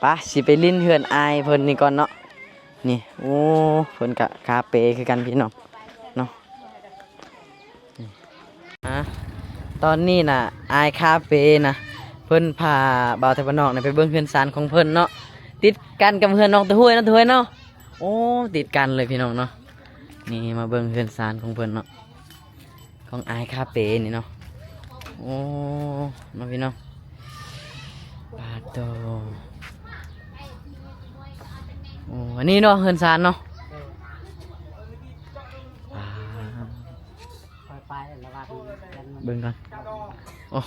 ปะสิไปลิ้นเฮือนอายเพิ่นนี่ก่อนเนาะนี่โอ้เพิ่นกะคาเฟ่คือกันพี่น้องเนาะตอนนี้น่ะอายคาเฟ่นะเพิ่นพาบ่าวไทยบ้านนอกไปเบิ่งเฮือนซานของเพิ่นเนาะติดกันกับเฮือนน้องตะห้วยนะตะห้วยเนาะโอ้ติดกันเลยพี่น้องเนาะนี่มาเบิ่งเฮือนซานของเพิ่นเนาะของอายคาเฟ่นี่เนาะโอ้มาพี่น้องปาโตโอ้อันนี้เนาะเฮือนซานเนาะเบิ่งก่อนโอ้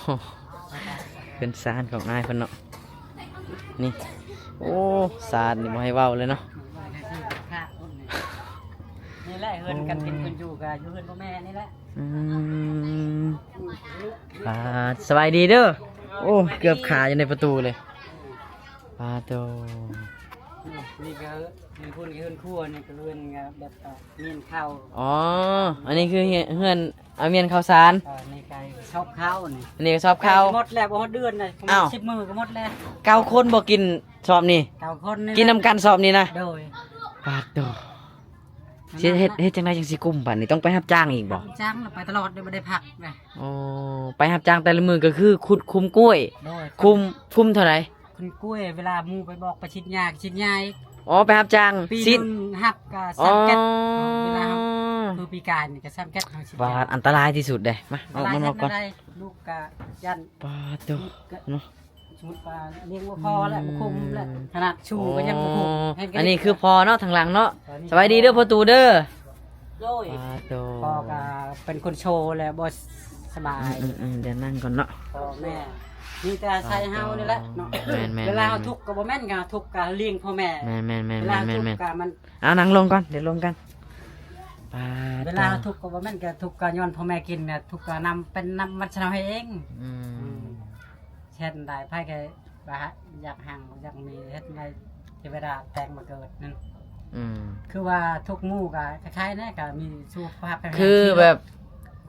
เฮือนซานของอายเพิ่นเนาะนี่โอ้ซานนี่บ่ให้เว้าเลยเนาะนี่แหละเฮือนกันเป็นคนอยู่กับอยู่เฮือนพ่อแม่นี่แหละสบายดีเด้อโอ้เกือบขาอยู่ในประตูเลยปาโตนี่ก็มีคนเฮือนครัวนี่ก็เฮือนแบบเมียนข้าว อ๋ออันนี้คือเฮือนเอาเมียนข้าวสารนี่ก็ชอบข้าวนี่อันนี้ก็ชอบข้าวหมดแล้วบ่ฮอดเดือนน่ะ10 มื้อก็หมดแล้ว9คนบ่กินสอบนี่9คนนี่กินนำกันสอบนี่นะโดยปาโตสิเฮ็ดจังไดจังสิกุมบัดนี้ต้องไปรับจ้างอีกบ่จ้างไปตลอดเด้บ่ได้พักนะอ๋อไปรับจ้างแต่ละมื้อก็คือขุดคุมกล้วยคุมเท่าไหร่คุณกล้วยเวลาหมู่ไปบอกไปชิดหญ้าอีกอ๋อไปรับจ้างสิฮับก็3แก๊สเวลาคือปีกายนี่ก็3แก๊สเฮาสิบาดอันตรายที่สุดเด้มาเอามันออกก่อนลูกก็ยันปาโตเนาะสมมุติว่าเลี้ยงบ่พอแล้วบ่คุมแล้วขนาดชูก็ยังบ่คุมอันนี้คือพอเนาะทางหลังเนาะสบายดีเด้อพ่อตู่เด้อโดยพ่อก็เป็นคนโชว์แล้วบ่สบายเดี๋ยวนั่งก่อนเนาะพ่อแม่มีแต่ใส่เฮานี่แหละเนาะเวลาเฮาทุกข์ก็บ่แม่นก็ทุกข์ก็เลี้ยงพ่อแม่แม่เวลาทุกข์ก็มันนั่งลงก่อนเดี๋ยวลงกันเวลาทุกข์ก็บ่แม่นก็ทุกข์ก็ย้อนพ่อแม่กินเนี่ยทุกข์ก็นำเป็นน้ำมันชนะให้เองเช่นได้ไผก็ว่าอยากหังอยากมีเฮ็ดในเทวดาแต่งมาเกิดนั่นคือว่าทุกหมู่ก็คล้ายๆนะก็มีสุขภาพคือแบบ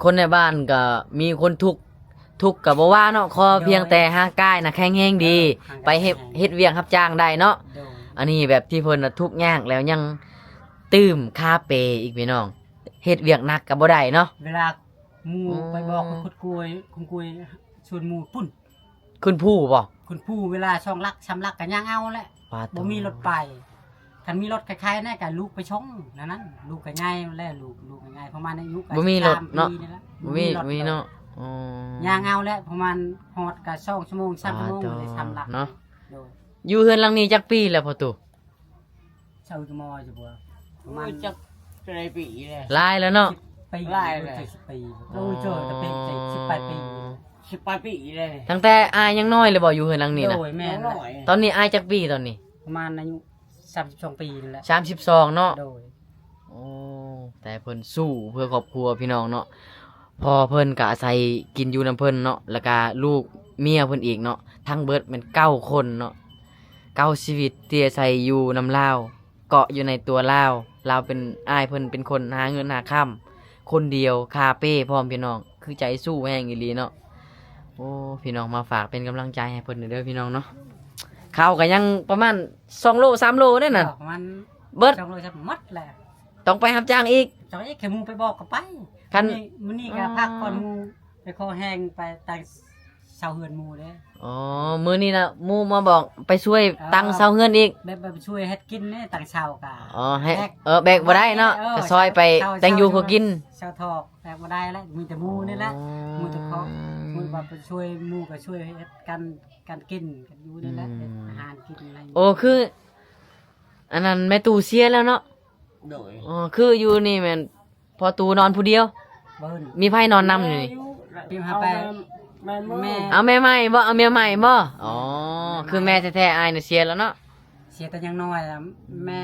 คนในบ้านก็มีคนทุกข์ก็บ่ว่าเนาะขอเพียงแต่ร่างกายน่ะแข็งแรงดีไปเฮ็ดเวียกรับจ้างได้เนาะอันนี้แบบที่เพิ่นน่ะทุกข์ยากแล้วยังตื้มคาเปอีกพี่น้องเฮ็ดเวียกหนักก็บ่ได้เนาะเวลาหมู่ไปบอกขุดกล้วยคุณกล้วยชวนหมู่ปุ้นคุณผู้บ่คุณผู้เวลาช่องลักชำลักก็ย่างเอาแหละบ่มีรถไปคันมีรถคล้ายๆนะก็ลูกไปช่องนั้นลูกก็ง่ายแล้วลูกง่ายประมาณอายุก็บ่มีรถเนาะบ่มีเนาะย่างเอาแล้วประมาณฮอดก็2ชั่วโมง3ชั่วโมงได้ชำลักเนาะอยู่เฮือนหลังนี้จักปีแล้วพ่อตู่เช้าจะมอจะบ่ประมาณจักหลายปีแล้วหลายแล้วเนาะปีหลายแล้ว10ปีโอ้ยเจอแต่เป็น18ปี18ปีเลยตั้งแต่อายยังน้อยเลยบ่อยู่เฮือนหลังนี้น่ะโอ้ยแม่น้อยตอนนี้อายจักปีตอนนี้ประมาณอายุ32ปีนั่นแหละ32เนาะโดยโอ้แต่เพิ่นสู้เพื่อครอบครัวพี่น้องเนาะพอเพิ่นก็อาศัยกินอยู่นำเพิ่นเนาะแล้วก็ลูกเมียเพิ่นอีกเนาะทั้งเบิดเป็น9คนเนาะ9ชีวิตที่อาศัยอยู่นำลาวเกาะอยู่ในตัวลาวเป็นอ้ายเพิ่นเป็นคนหาเงินหาค่ำคนเดียวคาเป้พร้อมพี่น้องคือใจสู้แฮงอีหลีเนาะโอ้พี่น้องมาฝากเป็นกำลังใจให้เพิ่นเด้อพี่น้องเนาะข้าวก็ยังประมาณ2โล3โลได้น่ะประมาณเบิด2โลจะหมดแหละต้องไปรับจ้างอีกจ้อยแค่หมู่ไปบอกก็ไปคันมื้อนี้ก็พักก่อนหมู่ไปคอแห้งไปตั้งเสาเฮือนหมู่เด้อ๋อมื้อนี้น่ะหมู่มาบอกไปช่วยตั้งเสาเฮือนอีกไปช่วยเฮ็ดกินนี่ตั้งเสาก็อ๋อให้แบกบ่ได้เนาะก็ซอยไปแต่งอยู่ก็กินเสาทอกแบกบ่ได้แล้วมีแต่หมู่นี่แหละหมู่ตะเคาะหมู่ว่าไปช่วยหมู่ก็ช่วยเฮ็ดกันกินกันอยู่นี่แหละอาหารกินอะไรโอ้คืออันนั้นแม่ตู่เสียแล้วเนาะโดยอ๋อคืออยู่นี่แม่นพอตู่นอนผู้เดียวมีไผนอนนำอยู่นี่พี่หาไปแม่เอาแม่ใหม่บ่เอาเมียใหม่บ่อ๋อคือแม่แท้ๆอายน่ะเสียแล้วเนาะเสียแต่ยังน้อยล่ะแม่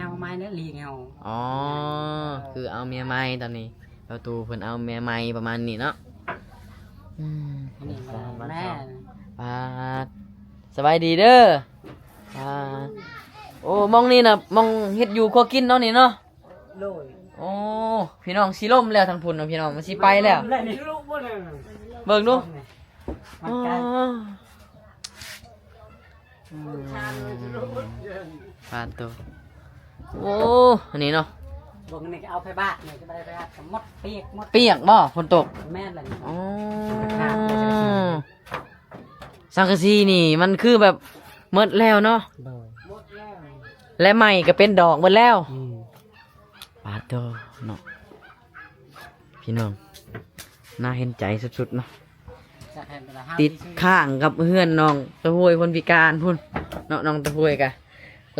เอาไม้เนี่ยเลี้ยงเอาอ๋อคือเอาเมียใหม่ตอนนี้ประตูเพิ่นเอาเมียใหม่ประมาณนี้เนาะนี่แม่สบายดีเด้อโอ้มองนี่น่ะมองเฮ็ดอยู่ครัวกินเนาะนี่เนาะโดยโอ้พี่น้องสิล่มแล้วทางพุ่นเนาะพี่น้องมันสิไปแล้วเบิ่งดู ปลาตัวโอ้อันนี้เนาะ บางนี่ก็เอาไปบ้านนี่ก็ไปบ้านกับมดเปียกมด เปียกบ่ฝนตก แม่นเลย อ๋อสังกะสีนี่มันคือแบบหมดแล้วเนาะ เบอร์ และใหม่ก็เป็นดอกหมดแล้วปลาตัวเนาะพี่น้องน่าเห็นใจสุดๆเนาะติดข้างกับเพื่อนน้องตะหวยคนพิการพุ่นเนาะน้องตะหวยกะ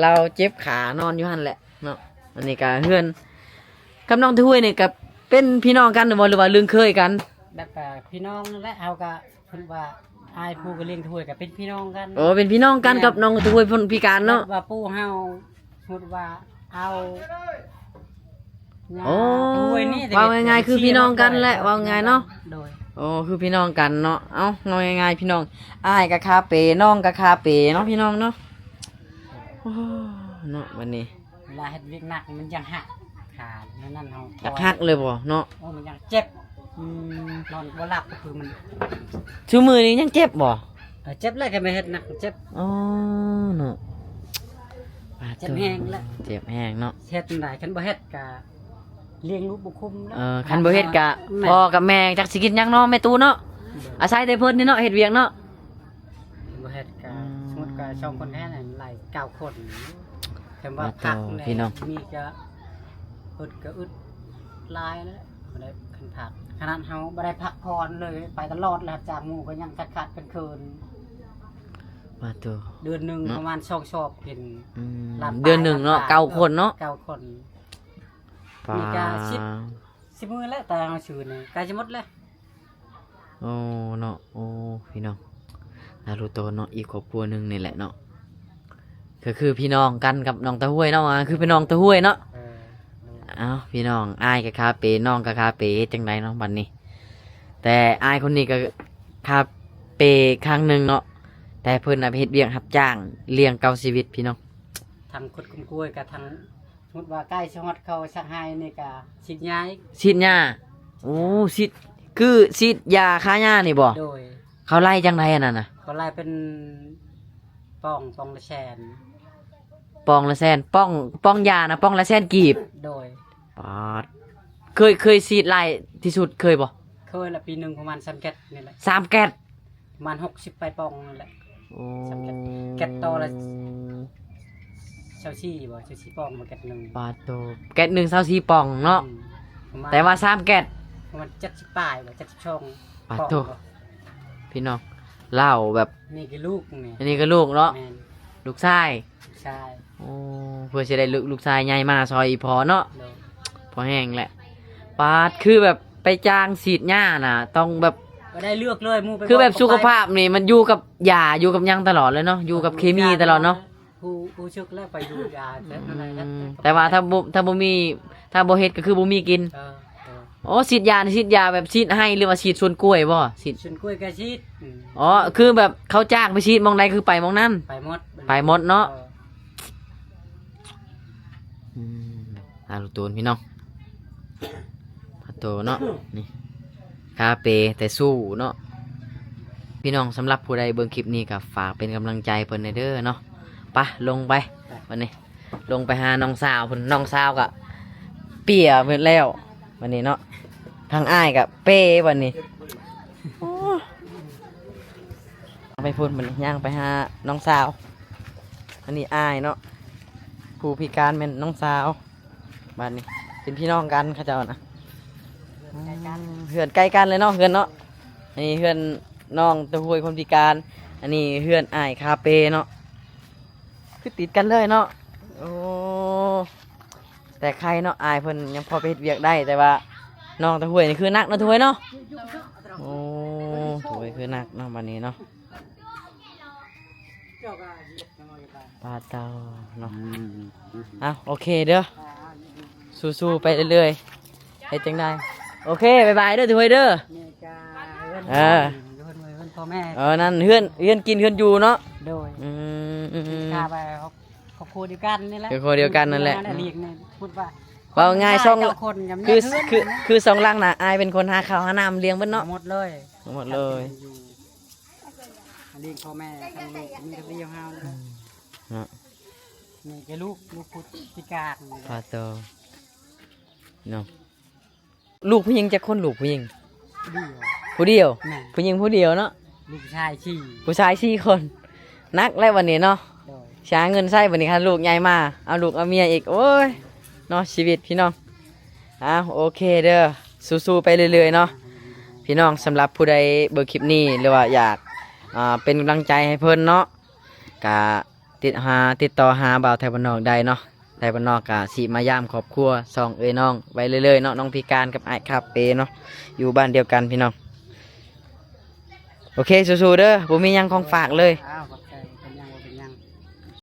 เราเจ็บขานอนอยู่หั่นแหละเนาะอันนี้กะเพื่อนกับน้องตะหวยนี่กับเป็นพี่น้องกันหรือว่าลืมเคยกัน แบบพี่น้องและเอากะเพิ่นว่าอายผู้ก็เลี้ยงถ้วยกับเป็นพี่น้องกัน โอ้เป็นพี่น้องกันกับน้องตะหวยคนพิการเนาะ ว่าปู่เฮาพูดว่าเอา โอ้ ถ้วยนี่ ว่าง่ายๆคือพี่น้องกันแหละว่าง่ายเนาะ โดย โอ้คือพี่น้องกันเนาะเอ้าน้องง่ายๆพี่น้องอ้ายกับคาเปน้องกับคาเปเนาะพี่น้องเนาะโอ้เนาะวันนี้ เวลาเฮ็ดเวียกหนักมันยังหักขาดนั่นเฮา หักเลยบ่เนาะ โอ้มันยังเจ็บนอนบ่หลับก็คือมัน ชูมือนี้ยังเจ็บบ่ เจ็บเลยก็ไม่เฮ็ดหนักเจ็บ อ๋อเนาะ เจ็บแห้งแล้ว เจ็บแห้งเนาะ เฮ็ดได้คันบ่เฮ็ดก็เลี้ยงลูกบ่คุ้มแล้ว คันบ่เฮ็ดกะพ่อกับแม่จักสิกินหยังเนาะแม่ตูเนาะอาศัยแต่เพิ่นนี่เนาะเฮ็ดเวียกเนาะ บ่เฮ็ดก็สมมุติก็ช่องคนแค่นั้นหลาย9คนแต่ว่า ว่า พัก ต่อพี่น้อง มีก็อึดหลายแล้วบ่ได้คันพักขนาดเฮาบ่ได้พักผ่อนเลยไปตลอดแล้วจากหมู่ก็ยังขาดๆคืน ว่าตัว เดือนหนึงประมาณ2ชอบกิน อืม ล้านปลาย เดือนหนึ่งเนาะ ล้ เก้าคนเนาะ 9คน ปลา มีกาสิมื้อแล้วแต่เฮาชื่อนี่ใกล้จะหมดแล้ว โอ้เนาะโอ้พี่น้องนารูโตะเนาะอีกครอบครัวหนึงนี่แหละเนาะก็คือพี่น้องกันกับน้องตะห้วยเนาะคือพี่น้องตะห้วยเนาะ เอ้าพี่น้องอ้ายกับคาเปน้องกับคาเปจังไดเนาะบัดนี้ แต่อ้ายคนนี้ก็คาเปครั้งหนึงเนาะแต่เพิ่นน่ะไปเฮ็ดเวียกรับจ้างเลี้ยงเก่าชีวิตพี่น้อง ทางคุดกุมกล้วยกับทางสมมุติว่าใกล้ชฮอดเข้าชักไห้นี่ก็สิย้าย ฉีดหญ้าโอ้ฉีดคือฉีดยาฆ่าหญ้านี่บ่ โดย เขาไล่จังไดอันนั้นน่ะ ก็ไล่เป็นป้องละแสน ปองละแสนป้องยานะป้องละแสนกีบ โดย ปาดเคยฉีดไล่ที่สุดเคยบ่ เคยละปีหนึงประมาณ3แก๊สนี่แหละ 3แก๊ส ประมาณ60ไปป้องนั่นแหละ โอ้ สามแก๊สแก๊สโตละ เชาซี่บ่เชาซี่ป้องมาแก๊สหนึง ปาดโตแก๊ส1 24ป่องเนาะ ประมณ แต่ว่า3แก๊ส ประมาณ70ปลายบ่70ช่อง ปาด ป้อง โต บ่ พี่น้องเล่าแบบ นี่คือลูกนี่ อันนี้ก็ลูกเนาะ แม่น ลูกชาย ใช่ โอ้เพื่อจะได้ลูกชายใหญ่มาซอยอีพอเนาะ โดย พอแห้งแหละปาดคือแบบไปจ้างฉีดหญ้าน่ะ ต้องแบบ บ่ได้เลือกเลยหมู่ไป คือแบบ ก สุขภาพนี่มันอยู่กับยาอยู่กับหยังตลอดเลยเนาะอยู่กับเคมีตลอดเนาะ ผู้ชึกแล้วไปดูยาแต่นั่นแหละ แต่ว่าถ้าบ่มีถ้าบ่เฮ็ดก็คือบ่มีกิน เออ อ๋อฉีดยานี่ฉีดยาแบบฉีดให้หรือว่าฉีดสวนกล้วยบ่ฉีด ชวนกล้วยกระชีด อ๋อคือแบบเขาจ้างไปฉีดหมองใดคือไปหมองนั้น ไปหมด ไปหมดเนาะ ลูกตูนพี่น้องพาโตเนาะนี่คาเปแต่สู้เนาะพี่น้องสำหรับผู้ใดเบิ่งคลิปนี้ก็ฝากเป็นกำลังใจเพิ่นเด้อเนาะไปลงไปวันนี้ ลงไปหาน้องสาวเพิ่นน้องสาวก็เปียเพิ่นแล้ววันนี้เนาะทางอ้ายก็เป้วันนี้โอ้ไปพุ่นมันย่างไปหาน้องสาวอันนี้อ้ายเนาะผู้พิการเป็นน้องสาวบ้านนี้เป็นพี่น้องกันเขาเจ้านะเฮือนใกล้กันเลยเนาะเฮือนเนาะอันนี้เฮือนน้องตะหวยคนพิการ อันนี้เฮือนอ้ายคาเปเนาะคือติดกันเลยเนาะโอ้แต่ใครเนาะอ้ายเพิ่นยังพอไปเฮ็ดเวียกได้แต่ว่าน้องตะหวยนี่คือนักเนาะตะหวยเนาะโอ้ตะหวยคือนักเนาะบ้านนี้เนาะปลาเตาเนาะอ่ะโอเคเด้อสู้ๆไปเรื่อยๆให้จังได้โอเคบายบายเด้อทุกคนเด้อ เออ เพื่อนพ่อแม่ นั่นเฮือนกินเฮือนอยู่เนาะ โดย ค พา รับ ไปครอบครัวเดียวกันนี่แหละ ครอบครัวเดียวกันนั่นแหละ เรียกนี่พูดว่า ว่าง่ายช่อง เจ้าคนกับ คือ แม่ คือสองหลังน่ะอายเป็นคนหาข้าวหาน้ำเลี้ยงเพิ่นเนาะ หมดเลย หมดเลย เลี้ยงพ่อแม่ทั้งลูกมีแต่เดียวเฮาเลย เนาะ นี่แกลูกพุทธพิการ พาโตเนาะลูกผู้หญิงจะคนลูกผู้หญิง เดียว ผู้เดียว แม่ ผู้หญิงผู้เดียวเนาะ ลูกชายชี้ ผู้ชาย4 คนนักแล้ววันนี้เนาะ โดย ช้าเงินใช้วันนี้ค่ะลูกใหญ่มาเอาลูกเอาเมียอีกโอ้ยเนาะชีวิตพี่น้องโอเคเด้อสู้ๆไปเรื่อยๆเนาะพี่น้องสำหรับผู้ใดเบิ่งคลิปนี้หรือว่าอยากเป็นกำลังใจให้เพิ่นเนาะกะติดต่อหาบ่าวไทยบ้านนอกได้เนาะไทยบ้านนอกกะสิมายามครอบครัวสองน้องไว้เรื่อยๆเนาะน้องพิการกับไอ้คาเปเนาะอยู่บ้านเดียวกันพี่น้องโอเคสู้ๆเด้อบ่มีหยังของฝากเลย ข